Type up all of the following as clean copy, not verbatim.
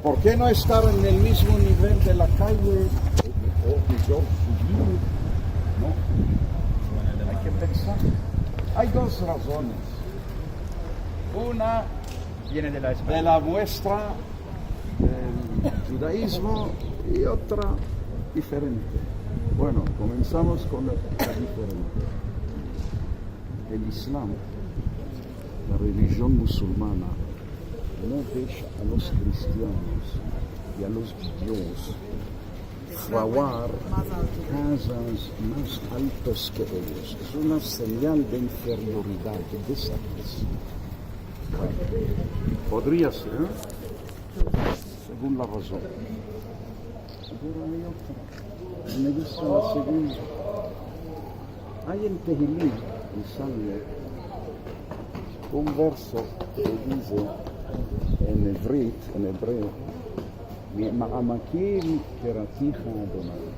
¿Por qué no estar en el mismo nivel de la calle? Yo, no, hay que pensar. Hay dos razones. Una Viene de la de España. la muestra del judaísmo y otra diferente. Bueno, comenzamos con la diferente. El Islam, la religión musulmana, no deja a los cristianos y a los judíos fraguar casas más altos que ellos. Es una señal de inferioridad, de desaparición. Podría ser, según la razón. Pero hay otra. Me gusta la segunda. Hay en Tehillim, en Salmo, un verso que dice en hebreo, Ma'amakim keratija Adonai.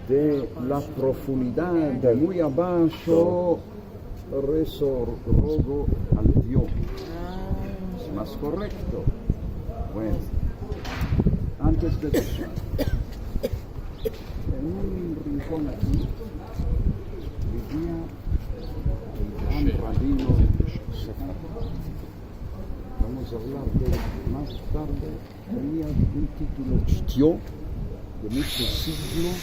De la profundidad, de muy abajo, rogo al Dios. Es más correcto. Bueno, antes de eso, en un rincón aquí vivía el gran rabino Sefarad. Vamos a hablar de él más tarde. Tenía un título Shtió, de muchos siglos,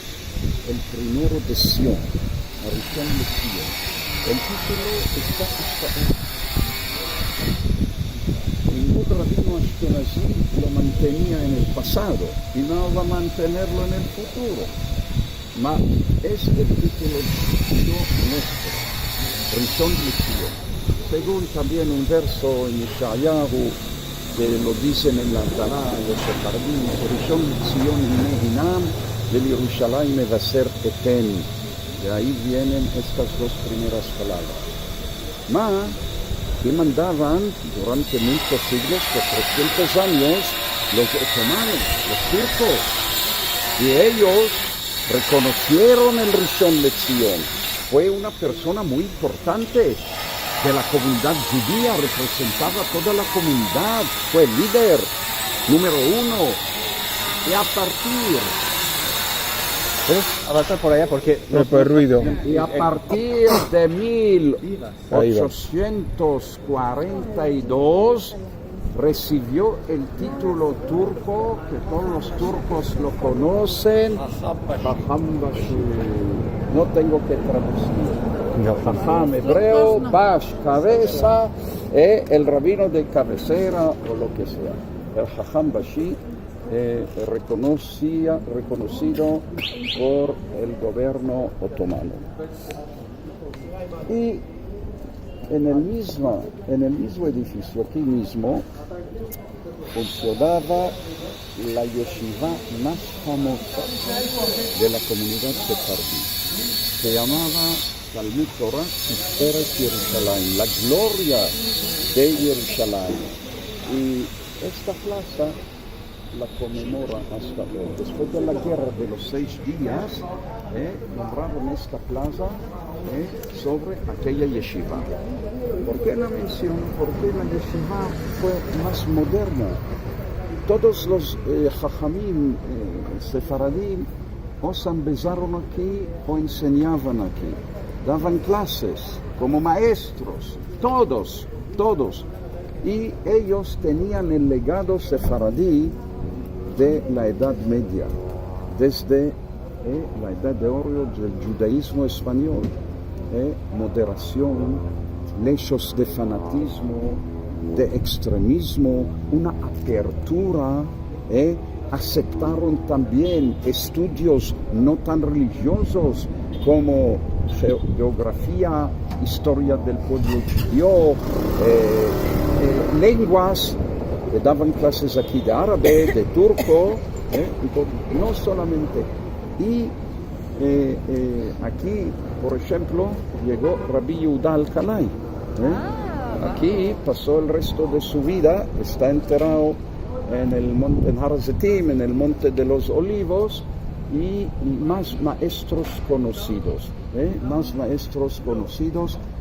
el primero de Sion, Arishon de Sion. El título está ningún rabino ashkenazí lo mantenía en el pasado y no va a mantenerlo en el futuro. Mas es el título nuestro, Rishon LeZion. Según también un verso en Yeshayahu que lo dicen en la Tanakh, los sefardim, Rishon LeZion Hinam del Yerushalayim Mevaser Eten. De ahí vienen estas dos primeras palabras. Mas que mandaban durante muchos siglos, por 300 años, los otomanos, los turcos, y ellos reconocieron el Rishon LeZion. Fue una persona muy importante de la comunidad judía, representaba a toda la comunidad, fue el líder número uno. Y a partir ¿Puedes avanzar por allá? Porque por ruido. Y a partir de 1842 recibió el título turco, que todos los turcos lo conocen, Jajam Bashi. No tengo que traducir. Jajam hebreo, Bash, cabeza, el rabino de cabecera o lo que sea. El Jajam Bashi. Reconocido por el gobierno otomano. Y en el mismo edificio, aquí mismo, funcionaba la yeshiva más famosa de la comunidad sefardí. Se llamaba Talmud Torah Tiferet Yerushalayim, la gloria de Yerushalayim. Y esta plaza la conmemora hasta hoy. Después de la guerra de los 6 días, nombraron esta plaza sobre aquella yeshiva. ¿Por qué la menciono? Porque la yeshiva fue más moderna. Todos los jajamim sefaradim o se empezaron aquí o enseñaban aquí. Daban clases como maestros, todos. Y ellos tenían el legado sefaradí de la Edad Media, desde la Edad de Oro del judaísmo español, moderación, lejos de fanatismo, de extremismo, una apertura, aceptaron también estudios no tan religiosos como geografía, historia del pueblo judío, lenguas. Le daban clases aquí de árabe, de turco, no solamente. Y aquí, por ejemplo, llegó Rabbi Yehuda Alkanai. Aquí pasó el resto de su vida, está enterrado en el monte, en Har Zetim, en el Monte de los Olivos, y más maestros conocidos,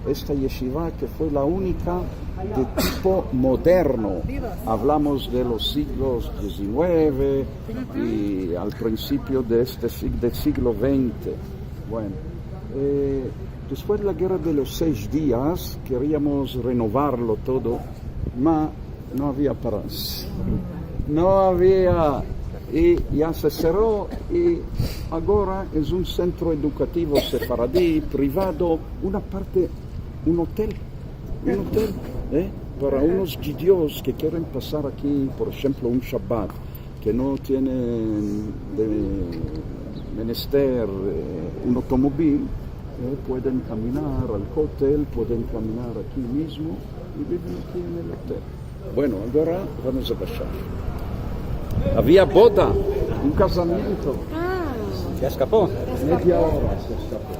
esta yeshiva que fue la única de tipo moderno. Hablamos de los siglos XIX y al principio de del siglo XX. Bueno, después de la guerra de los 6 días queríamos renovarlo todo, pero no había paras. No había, y ya se cerró, y ahora es un centro educativo sefaradí, privado, una parte, un hotel, para unos judíos que quieren pasar aquí, por ejemplo, un Shabbat, que no tienen menester un automóvil, pueden caminar al hotel, pueden caminar aquí mismo y viven aquí en el hotel. Bueno, ahora vamos a bajar. Había boda, un casamiento. Se escapó. Media hora se escapó.